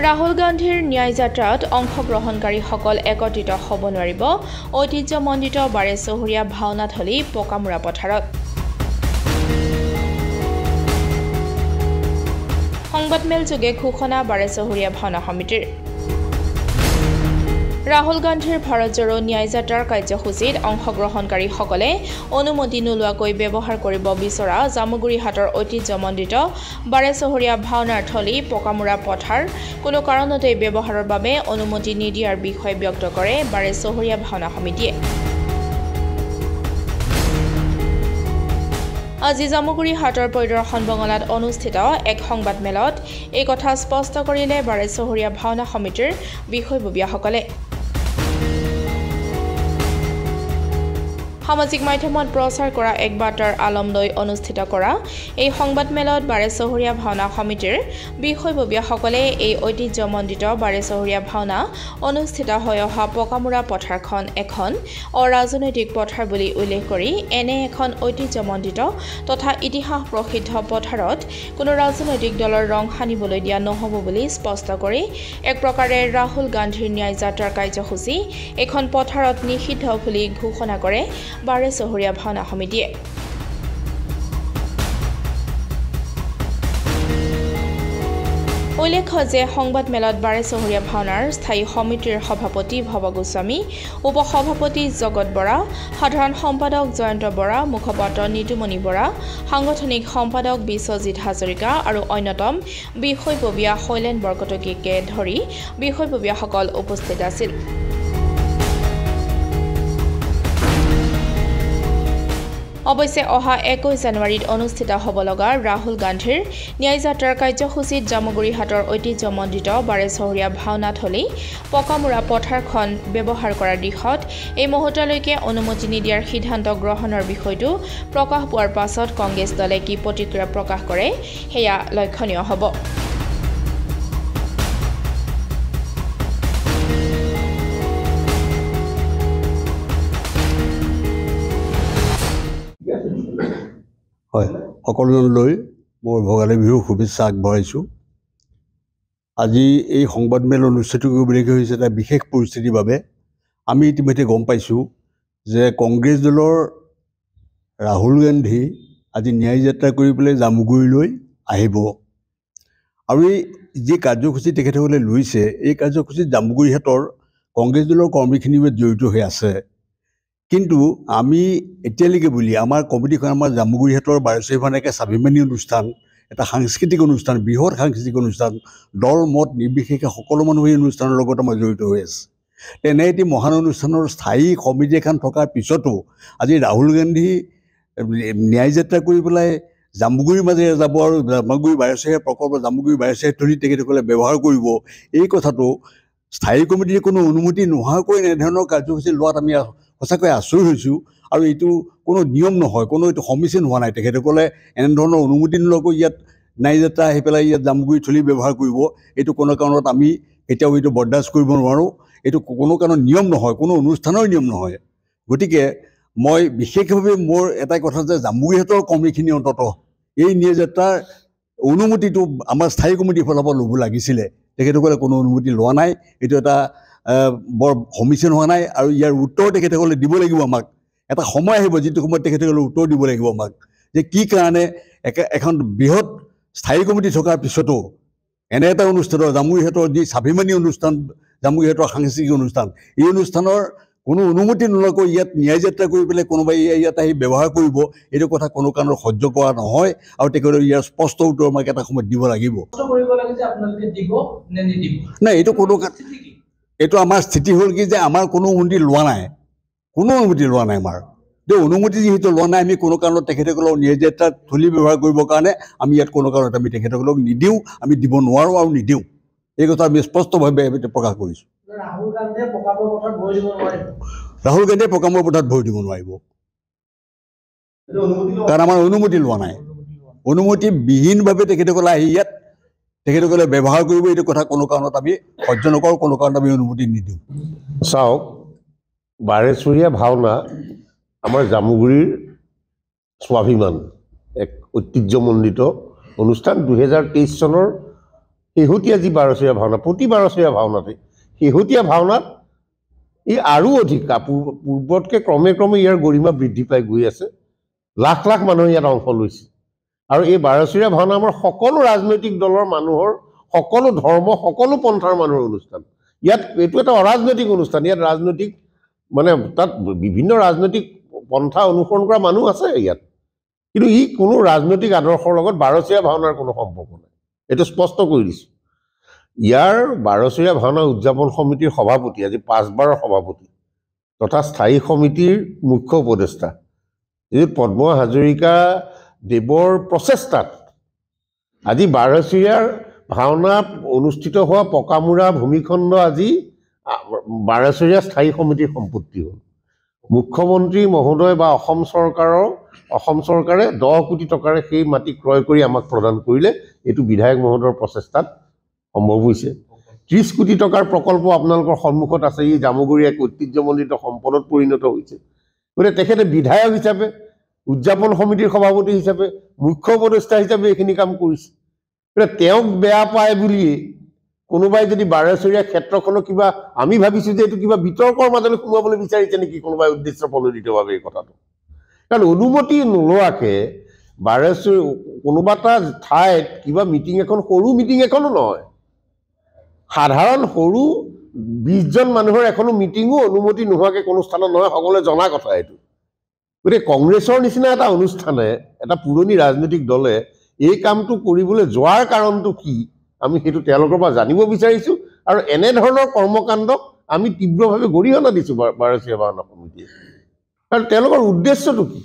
ৰাহুল গান্ধীৰ ন্যায় যাত্ৰাত অংশগ্ৰহণকাৰীসকল একত্ৰিত হ'ব নোৱাৰিব ঐতিহ্যমণ্ডিত বাৰেচহৰীয়া ভাওনাথলী পকামুৰা পথাৰত। সংবাদমেলযোগে ঘোষণা বাৰেচহৰীয়া ভাওনা সমিতিৰ। ৰাহুল গান্ধীৰ ভাৰত জোড়ো ন্যায় যাত্ৰাৰ কাৰ্যসূচীত অংশগ্ৰহণকাৰীসকলে অনুমতি নোলোৱাকৈ ব্যৱহাৰ কৰিব বিচৰা জামুগুৰিহাটৰ ঐতিহ্যমণ্ডিত বাৰেচহৰীয়া ভাওনাৰ থলী পকামুৰা পথাৰ কোনো কাৰণতে ব্যৱহাৰৰ বাবে অনুমতি নিদিয়াৰ বিষয়ে ব্যক্ত কৰে বাৰেচহৰীয়া ভাওনা সমিতিয়ে। আজি জামুগুৰিহাটৰ পৰিদৰ্শন বঙলাত অনুষ্ঠিত এক সংবাদমেলত এই কথা স্পষ্ট কৰিলে বাৰেচহৰীয়া ভাওনা সমিতিৰ বিষয়ববীয়াসকলে। সামাজিক মাধ্যমত প্ৰচাৰ কৰা এক বাৰ্তাৰ আলম লৈ অনুষ্ঠিত কৰা এই সংবাদমেলত বাৰেচহৰীয়া ভাওনা সমিতিৰ বিষয়ববীয়াসকলে এই ঐতিহ্যমণ্ডিত বাৰেচহৰীয়া ভাওনা অনুষ্ঠিত হৈ অহা পকামুৰা পথাৰখন এখন অৰাজনৈতিক পথাৰ বুলি উল্লেখ কৰি এনে এখন ঐতিহ্যমণ্ডিত তথা ইতিহাস প্ৰসিদ্ধ পথাৰত কোনো ৰাজনৈতিক দলৰ ৰং সানিবলৈ দিয়া নহ'ব বুলি স্পষ্ট কৰি এক প্ৰকাৰে ৰাহুল গান্ধীৰ ন্যায় যাত্ৰাৰ কাৰ্যসূচী এখন পথাৰত নিষিদ্ধ বুলি ঘোষণা কৰে বাৰেচহৰীয়া ভাওনা সমিতিয়ে। উল্লেখ্য যে সংবাদমেলত বাৰেচহৰীয়া ভাওনাৰ স্থায়ী সমিতিৰ সভাপতি ভৱ গোস্বামী, উপসভাপতি জগত বৰা, সাধাৰণ সম্পাদক জয়ন্ত বৰা, মুখপাত্ৰ নিতুমণি বৰা, সাংগঠনিক সম্পাদক বিশ্বজিৎ হাজৰিকা আৰু অন্যতম বিষয়ববীয়া শৈলেন বৰকটকীকে ধৰি বিষয়ববীয়াসকল উপস্থিত আছিল। অৱশ্যে অহা 21 জানুৱাৰীত অনুষ্ঠিত হ'ব লগা ৰাহুল গান্ধীৰ ন্যায় যাত্ৰাৰ কাৰ্যসূচীত জামুগুৰিহাটৰ ঐতিহ্যমণ্ডিত বাৰেচহৰীয়া ভাওনাথলী পকামুৰা পথাৰখন ব্যৱহাৰ কৰাৰ দিশত এই মুহূৰ্তলৈকে অনুমতি নিদিয়াৰ সিদ্ধান্ত গ্ৰহণৰ বিষয়টো প্ৰকাশ পোৱাৰ পাছত কংগ্ৰেছ দলে কি প্ৰতিক্ৰিয়া প্ৰকাশ কৰে সেয়া লক্ষণীয় হ'ব। হয়, সকলোলৈ মোৰ ভোগালী বিহুৰ শুভেচ্ছা আগবঢ়াইছোঁ। আজি এই সংবাদমেল অনুষ্ঠিত কৰিবলগীয়া হৈছে এটা বিশেষ পৰিস্থিতিৰ বাবে। আমি ইতিমধ্যে গম পাইছোঁ যে কংগ্ৰেছ দলৰ ৰাহুল গান্ধী আজি ন্যায় যাত্ৰা কৰি পেলাই জামুগুৰিলৈ আহিব আৰু এই যি কাৰ্যসূচী তেখেতসকলে লৈছে এই কাৰ্যসূচীত জামুগুৰিহাটৰ কংগ্ৰেছ দলৰ কৰ্মীখিনিও জড়িত হৈ আছে। কিন্তু আমি এতিয়ালৈকে বুলি আমাৰ কমিটিখন আমাৰ জামুগুৰিহাটৰ বাৰেচহৰীয়া ভাওনা এক স্বাভিমানী অনুষ্ঠান, এটা সাংস্কৃতিক অনুষ্ঠান, বৃহৎ সাংস্কৃতিক অনুষ্ঠান, দল মত নিৰ্বিশেষে সকলো মানুহ এই অনুষ্ঠানৰ লগত আমাৰ জড়িত হৈ আছে। তেনে এটি মহান অনুষ্ঠানৰ স্থায়ী সমিতি এখন থকাৰ পিছতো আজি ৰাহুল গান্ধী ন্যায় যাত্ৰা কৰি পেলাই জামুগুৰিৰ মাজেৰে যাব আৰু জামুগুৰি বাৰেচহৰীয়া প্ৰকল্প জামুগুৰি বাৰেচহৰীয়া থলী তেখেতসকলে ব্যৱহাৰ কৰিব, এই কথাটো স্থায়ী কমিটিৰ কোনো অনুমতি নোহোৱাকৈ এনেধৰণৰ কাৰ্যসূচী লোৱাত আমি সঁচাকৈ আচৰিত হৈছোঁ। আৰু এইটো কোনো নিয়ম নহয়, কোনো এইটো সমীচীন হোৱা নাই। তেখেতসকলে এনেধৰণৰ অনুমতি নোলোৱাকৈ ইয়াত ন্যায় যাত্ৰা আহি পেলাই ইয়াত জামুগুৰি থলী ব্যৱহাৰ কৰিব, এইটো কোনো কাৰণত আমি এতিয়াও এইটো বৰদাস্ত কৰিব নোৱাৰোঁ। এইটো কোনো কাৰণত নিয়ম নহয়, কোনো অনুষ্ঠানৰ নিয়ম নহয়। গতিকে মই বিশেষভাৱে মোৰ এটাই কথা যে জামুগুৰিহাটৰ কৰ্মীখিনি অন্ততঃ এই ন্যায় যাত্ৰাৰ অনুমতিটো আমাৰ স্থায়ী কমিটিৰ ফালৰ পৰা ল'ব লাগিছিলে। তেখেতসকলে কোনো অনুমতি লোৱা নাই, এইটো এটা বৰ সমীচীন হোৱা নাই। আৰু ইয়াৰ উত্তৰ তেখেতসকলে দিব লাগিব আমাক। এটা সময় আহিব যিটো সময়ত তেখেতসকলে উত্তৰ দিব লাগিব আমাক যে কি কাৰণে এখন বৃহৎ স্থায়ী কমিটি থকাৰ পিছতো এনে এটা অনুষ্ঠানৰ জামুগুৰিহাটৰ যি স্বাভিমানী অনুষ্ঠান, জামুগুৰিহাটৰ সাংস্কৃতিক অনুষ্ঠান, এই অনুষ্ঠানৰ কোনো অনুমতি নোলোৱাকৈ ইয়াত ন্যায় যাত্ৰা কৰি পেলাই কোনোবাই ইয়াত আহি ব্যৱহাৰ কৰিব, এইটো কথা কোনো কাৰণত সহ্য কৰা নহয়। আৰু তেখেতে ইয়াৰ স্পষ্ট উত্তৰ আমাক এটা সময়ত দিব লাগিব। নাই, এইটো কোনো এইটো আমাৰ স্থিতি হ'ল কি যে আমাৰ কোনো অনুমতি লোৱা নাই, কোনো অনুমতি লোৱা নাই। আমাৰ অনুমতি যিহেতু লোৱা নাই, আমি কোনো কাৰণত তেখেতসকলক ন্যায় যাত্ৰাত থলী ব্যৱহাৰ কৰিবৰ কাৰণে আমি ইয়াত কোনো কাৰণত আমি তেখেতসকলক নিদিওঁ, আমি দিব নোৱাৰোঁ আৰু নিদিওঁ। এই কথা আমি স্পষ্টভাৱে প্ৰকাশ কৰিছোঁ। ৰাহুল গান্ধীয়ে পকামুৰা পথাৰত ভৰি দিব নোৱাৰিব, কাৰণ আমাৰ অনুমতি লোৱা নাই। অনুমতিবিহীনভাৱে তেখেতসকলে আহি ইয়াত তেখেতসকলে ব্যৱহাৰ কৰিব, এইটো কথা কোনো কাৰণত আমি সহ্য নকৰোঁ, কোনো কাৰণত আমি অনুমতি নিদিওঁ। চাওক, বাৰেচহৰীয়া ভাওনা আমাৰ জামুগুৰিৰ স্বাভিমান, এক ঐতিহ্যমণ্ডিত অনুষ্ঠান। 2023 চনৰ শেহতীয়া যি 12চৰীয়া ভাওনা, প্ৰতি 12চৰীয়া ভাওনাতে শেহতীয়া ভাওনাত ই আৰু অধিক পূৰ্বতকৈ ক্ৰমে ক্ৰমে ইয়াৰ গৰিমা বৃদ্ধি পাই গৈ আছে। লাখ লাখ মানুহে ইয়াত অংশ লৈছে আৰু এই 12চৰীয়া ভাওনা আমাৰ সকলো ৰাজনৈতিক দলৰ মানুহৰ, সকলো ধৰ্ম, সকলো পন্থাৰ মানুহৰ অনুষ্ঠান। ইয়াত এইটো এটা অৰাজনৈতিক অনুষ্ঠান। ইয়াত ৰাজনৈতিক মানে তাত বিভিন্ন ৰাজনৈতিক পন্থা অনুসৰণ কৰা মানুহ আছে ইয়াত, কিন্তু ই কোনো ৰাজনৈতিক আদৰ্শৰ লগত 12চৰীয়া ভাওনাৰ কোনো সম্পৰ্ক নাই, এইটো স্পষ্ট কৰি দিছোঁ। ইয়াৰ 12চৰীয়া ভাওনা উদযাপন সমিতিৰ সভাপতি, আজি 5 বাৰৰ সভাপতি তথা স্থায়ী সমিতিৰ মুখ্য উপদেষ্টা এই পদ্ম হাজৰিকা দেৱৰ প্ৰচেষ্টাত আজি 12চৰীয়াৰ ভাওনা অনুষ্ঠিত হোৱা পকামূৰা ভূমিখণ্ড আজি 12চৰীয়া স্থায়ী সমিতিৰ সম্পত্তি হ'ল। মুখ্যমন্ত্ৰী মহোদয় বা অসম চৰকাৰে 10 কোটি টকাৰে সেই মাটি ক্ৰয় কৰি আমাক প্ৰদান কৰিলে। এইটো বিধায়ক মহোদয়ৰ প্ৰচেষ্টাত সম্ভৱ হৈছে। 30 কোটি টকাৰ প্ৰকল্প আপোনালোকৰ সন্মুখত আছে। ই জামুগুৰি এক ঐতিহ্যমণ্ডিত সম্পদত পৰিণত হৈছে। গতিকে তেখেতে বিধায়ক হিচাপে, উদযাপন সমিতিৰ সভাপতি হিচাপে, মুখ্য উপদেষ্টা হিচাপে এইখিনি কাম কৰিছে। গতিকে তেওঁক বেয়া পায় বুলিয়ে কোনোবাই যদি 12চৰীয়া ক্ষেত্ৰখনক কিবা, আমি ভাবিছোঁ যে এইটো কিবা বিতৰ্কৰ মাজলৈ সোমাবলৈ বিচাৰিছে নেকি কোনোবাই উদ্দেশ্য প্ৰণোদিতভাৱে এই কথাটো। কাৰণ অনুমতি নোলোৱাকৈ 12চৰীয়া কোনোবা এটা ঠাইত কিবা মিটিং এখন, সৰু মিটিং এখনো নহয়, সাধাৰণ সৰু 20 জন মানুহৰ এখনো মিটিঙো অনুমতি নোহোৱাকৈ কোনো স্থানত নহয়, সকলোৱে জনা কথা এইটো। গতিকে কংগ্ৰেছৰ নিচিনা এটা অনুষ্ঠানে, এটা পুৰণি ৰাজনৈতিক দলে এই কামটো কৰিবলৈ যোৱাৰ কাৰণটো কি, আমি সেইটো তেওঁলোকৰ পৰা জানিব বিচাৰিছোঁ। আৰু এনেধৰণৰ কৰ্মকাণ্ডক আমি তীব্ৰভাৱে গৰিহণা দিছোঁ 12চৰীয়া ভাওনা সমিতিয়ে। আৰু তেওঁলোকৰ উদ্দেশ্যটো কি,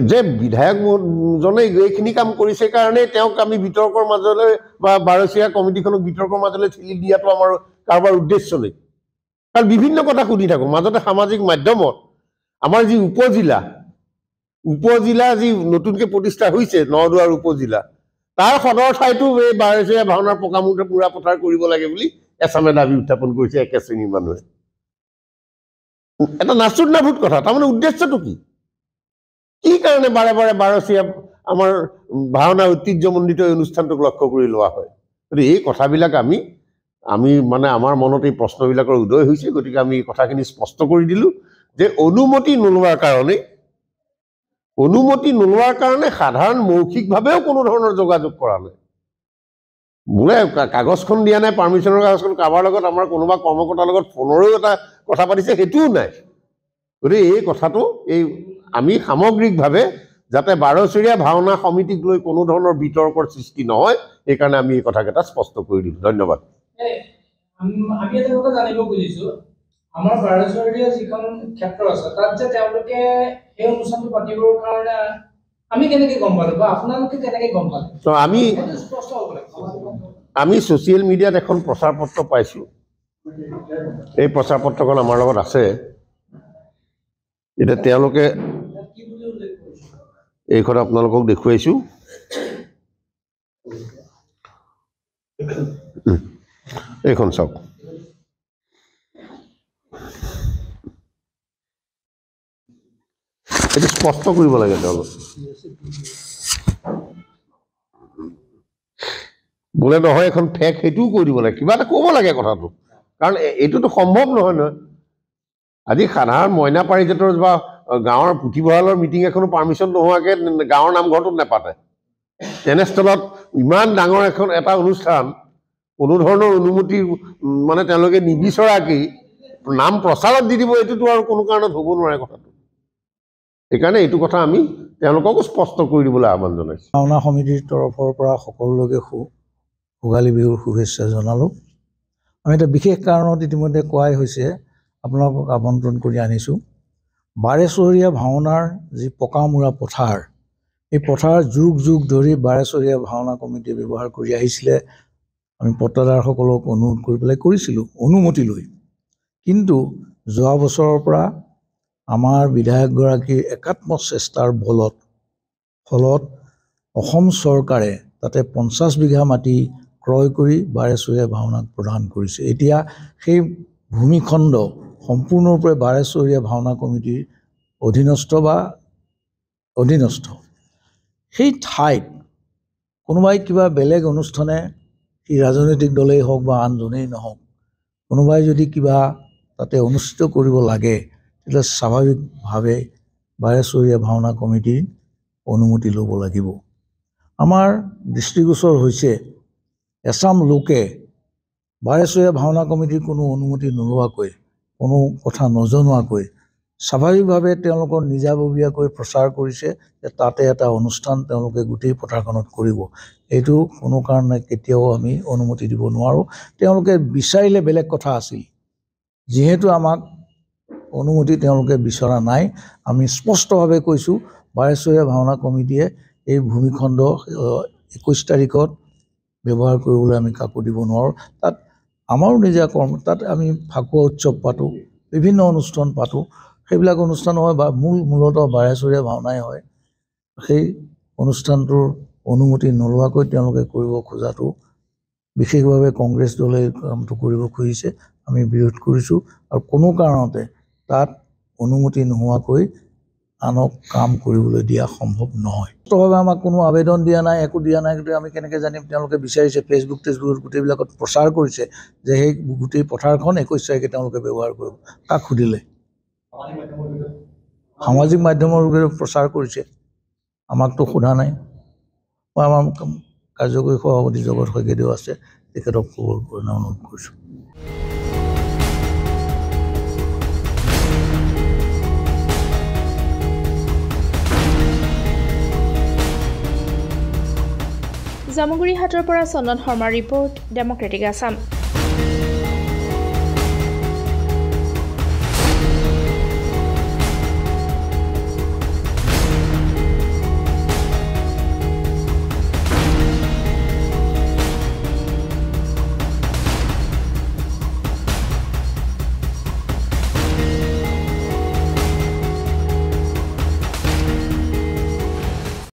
যে বিধায়কজনে এইখিনি কাম কৰিছে কাৰণেই তেওঁক আমি বিতৰ্কৰ মাজলৈ বা 12চৰীয়া কমিটিখনক বিতৰ্কৰ মাজলৈ ঠেলি দিয়াটো আমাৰ কাৰোবাৰ উদ্দেশ্য নেকি? কাৰণ বিভিন্ন কথা শুনি থাকোঁ। মাজতে সামাজিক মাধ্যমত আমাৰ যি উপজিলা যি নতুনকৈ প্ৰতিষ্ঠা হৈছে, নদুৱাৰ উপজিলা, তাৰ সদৰ ঠাইতো এই 12চৰীয়া ভাওনাৰ পকামূৰা পথাৰ কৰিব লাগে বুলি এচামে দাবী উত্থাপন কৰিছে একে শ্ৰেণীৰ মানুহে। এটা নাচুত নাভূত কথা। তাৰমানে উদ্দেশ্যটো কি? কি কাৰণে বাৰে বাৰে 12চৰীয়া আমাৰ ভাওনা ঐতিহ্যমণ্ডিত অনুষ্ঠানটোক লক্ষ্য কৰি লোৱা হয়? গতিকে এই কথাবিলাক আমি মানে আমাৰ মনত এই প্ৰশ্নবিলাকৰ উদয় হৈছে। গতিকে আমি এই কথাখিনি স্পষ্ট কৰি দিলোঁ যে অনুমতি নোলোৱাৰ কাৰণে সাধাৰণ মৌখিকভাৱেও কোনো ধৰণৰ যোগাযোগ কৰা নাই। বোলে কাগজখন দিয়া নাই, পাৰ্মিশ্যনৰ কাগজখন, কাৰোবাৰ লগত আমাৰ কোনোবা কৰ্মকৰ্তাৰ লগত ফোনৰেও এটা কথা পাতিছে, সেইটোও নাই। গতিকে এই কথাটো আমি সামগ্ৰিকভাৱে যাতে 12চৰীয়া ভাওনা সমিতিক লৈ কোনো ধৰণৰ বিতৰ্কৰ সৃষ্টি নহয়, সেইকাৰণে আমি এই কথাকেইটা স্পষ্ট কৰি দিলোঁ। ধন্যবাদ। আমি এটা কথা জানিব খুজিছোঁ, আমাৰ 12চৰীয়া যিখন ক্ষেত্ৰ আছে তাত যে তেওঁলোকে এই অনুষ্ঠানটো পাতিবৰ কাৰণে আমি কেনেকৈ গম পালোঁ বা আপোনালোকে কেনেকৈ গম পালে? আমি ছ'চিয়েল মিডিয়াত এখন প্ৰচাৰ পত্ৰ পাইছোঁ। এই প্ৰচাৰ পত্ৰখন আমাৰ লগত আছে। এতিয়া তেওঁলোকে এইখন আপোনালোকক দেখুৱাইছোঁ। এইখন চাওক। এইটো স্পষ্ট কৰিব লাগে তেওঁলোক। বোলে নহয় এখন ফেক, সেইটোও কৈ দিব লাগে, কিবা এটা ক'ব লাগে কথাটো। কাৰণ এইটোতো সম্ভৱ নহয়। আজি সাধাৰণ মইনা পাৰিজাতৰ বা গাঁৱৰ পুথিভঁৰালৰ মিটিং এখনো পাৰ্মিশ্যন নোহোৱাকৈ গাঁৱৰ নামঘৰটোত নেপাতে। তেনেস্থলত ইমান ডাঙৰ এটা অনুষ্ঠান কোনো ধৰণৰ অনুমতি মানে তেওঁলোকে নিবিচৰাকেই নাম প্ৰচাৰত দি দিব, এইটোতো আৰু কোনো কাৰণত হ'ব নোৱাৰে কথাটো। সেইকাৰণে এইটো কথা আমি তেওঁলোককো স্পষ্ট কৰি দিবলৈ আহ্বান জনাইছোঁ। ভাওনা সমিতিৰ তৰফৰ পৰা সকলোকে ভোগালী বিহুৰ শুভেচ্ছা জনালোঁ। আমি এটা বিশেষ কাৰণত ইতিমধ্যে কোৱাই হৈছে, আপোনালোকক আমন্ত্ৰণ কৰি আনিছোঁ। 12চৰীয়া ভাওনাৰ যি পকামূৰা পথাৰ, এই পথাৰ যুগ যুগ ধৰি 12চৰীয়া ভাওনা কমিটিয়ে ব্যৱহাৰ কৰি আহিছিলে। আমি পট্টাদাৰসকলক অনুৰোধ কৰি পেলাই কৰিছিলোঁ অনুমতি লৈ। কিন্তু যোৱা বছৰৰ পৰা আমাৰ বিধায়কগৰাকীৰ একাত্ম চেষ্টাৰ ফলত অসম চৰকাৰে তাতে 50 বিঘা মাটি ক্ৰয় কৰি 12চৰীয়া ভাওনাক প্ৰদান কৰিছে। এতিয়া সেই ভূমিখণ্ড সম্পূৰ্ণৰূপে 12চৰীয়া ভাওনা কমিটিৰ অধীনস্থ। সেই ঠাইত কোনোবাই কিবা বেলেগ অনুষ্ঠানে সি ৰাজনৈতিক দলেই হওক বা আনজনেই নহওক কোনোবাই যদি কিবা তাতে অনুষ্ঠিত কৰিব লাগে তেতিয়া স্বাভাৱিকভাৱে বাৰেচহৰীয়া ভাওনা কমিটিৰ অনুমতি ল'ব লাগিব আমাৰ দৃষ্টিগোচৰ হৈছে এছাম লোকে বাৰেচহৰীয়া ভাওনা কমিটিৰ কোনো অনুমতি নোলোৱাকৈ কোনো কথা নজনোৱাকৈ স্বাভাৱিকভাৱে তেওঁলোকৰ নিজাববীয়াকৈ প্ৰচাৰ কৰিছে যে তাতে এটা অনুষ্ঠান তেওঁলোকে গোটেই পথাৰখনত কৰিব এইটো কোনো কাৰণে কেতিয়াও আমি অনুমতি দিব নোৱাৰোঁ তেওঁলোকে বিচাৰিলে বেলেগ কথা আছিল যিহেতু আমাক অনুমতি তেওঁলোকে বিচৰা নাই আমি স্পষ্টভাৱে কৈছোঁ বাৰেচহৰীয়া ভাওনা কমিটিয়ে এই ভূমিখণ্ড 21 তাৰিখত ব্যৱহাৰ কৰিবলৈ আমি কাকো দিব নোৱাৰোঁ তাত আমাৰো নিজা কৰ্ম তাত আমি ফাকুৱা উৎসৱ পাতোঁ বিভিন্ন অনুষ্ঠান পাতোঁ সেইবিলাক অনুষ্ঠান হয় বা মূলতঃ বাৰেচহৰীয়া ভাওনাই হয় সেই অনুষ্ঠানটোৰ অনুমতি নোলোৱাকৈ তেওঁলোকে কৰিব খোজাটো বিশেষভাৱে কংগ্ৰেছ দলে কামটো কৰিব খুজিছে আমি বিৰোধ কৰিছোঁ আৰু কোনো কাৰণতে তাত অনুমতি নোহোৱাকৈ আনক কাম কৰিবলৈ দিয়া সম্ভৱ নহয় স্পষ্টভাৱে আমাক কোনো আবেদন দিয়া নাই একো দিয়া নাই কিন্তু আমি কেনেকৈ জানিম তেওঁলোকে বিচাৰিছে ফেচবুক গোটেইবিলাকত প্ৰচাৰ কৰিছে যে সেই গোটেই পথাৰখন 21 তাৰিখে তেওঁলোকে ব্যৱহাৰ কৰিব কাক সুধিলে সামাজিক মাধ্যমৰ প্ৰচাৰ কৰিছে আমাকতো সোধা নাই মই আমাৰ কাৰ্যকৰী সভাপতি জগত শইকীয়াদেউ আছে তেখেতক খবৰ কৰিবলৈ অনুৰোধ কৰিছোঁ জামুগুৰি হাটৰ পৰা চন্দন শৰ্মাৰ ৰিপৰ্ট ডেমক্ৰেটিক আছাম